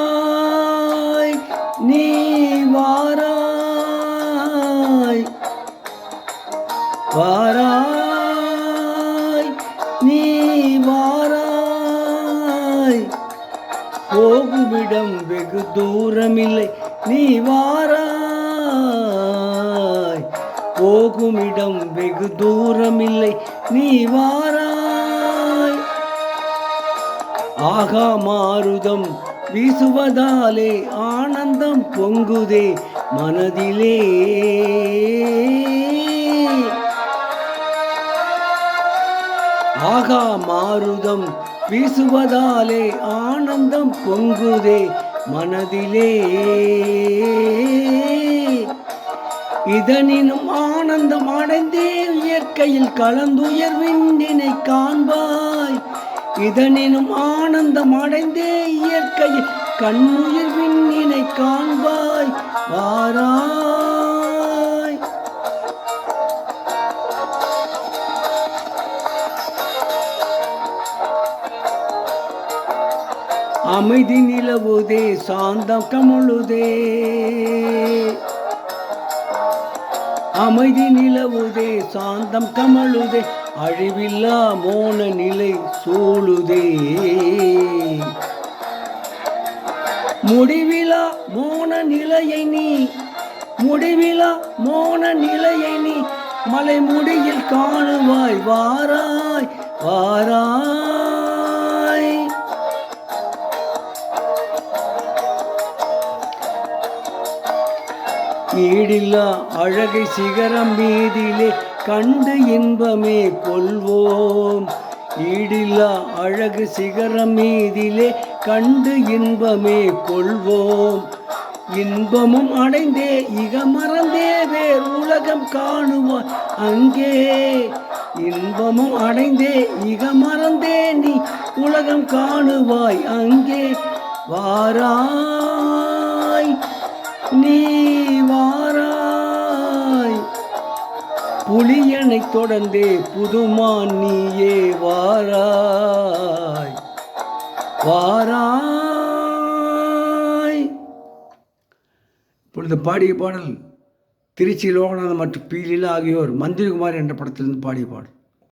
வாராய் நீ வாராய் வாராய் நீ வாராய் போகுமிடம் வெகு தூரமில்லை நீ வாராய் போகுமிடம் வெகு தூரமில்லை நீ வாராய் ஆகா மாருதம் வீசுவதாலே ஆனந்தம் பொங்குதே மனதிலே ஆகா மாருதம் வீசுவதாலே ஆனந்தம் பொங்குதே மனதிலே இதனினும் ஆனந்தம் அடைந்தே இயற்கையில் கலந்துயர்வின்னினை காண்பாய் இதனினும் ஆனந்தம் அடைந்தே இயற்கையில் கண்ணுயிர்வின்னினை காண்பாய் வாராய் அமைதி நிலவுதே சாந்தம் கமழுதே அமைதி நிலவுதே சாந்தம் கமழுதே அழிவில்லா மோன நிலை சூழுதே முடிவிலா மோன நிலையை நீ முடிவிலா மோன நிலையை நீ மலை முடியில் காணுவாய் வாராய் வாராய் ஈடில்லா அழகை சிகரம் மீதிலே கண்டு இன்பமே கொள்வோம் ஈடில்லா அழகு சிகரம் மீதிலே கண்டு இன்பமே கொள்வோம் இன்பமும் அடைந்தே இக மறந்தே வேறு உலகம் காணுவாய் அங்கே இன்பமும் அடைந்தே இக மறந்தே நீ உலகம் காணுவாய் அங்கே வாராய் நீ வாராய் புலியனை தொடர்ந்தே புதுமான் நீயே வாராய் வாராய். இப்பொழுது பாடிய பாடல் திருச்சி லோகநாதன் மற்றும் பி லீலா ஆகியோர் மந்திரிகுமார் என்ற படத்திலிருந்து பாடிய பாடல்.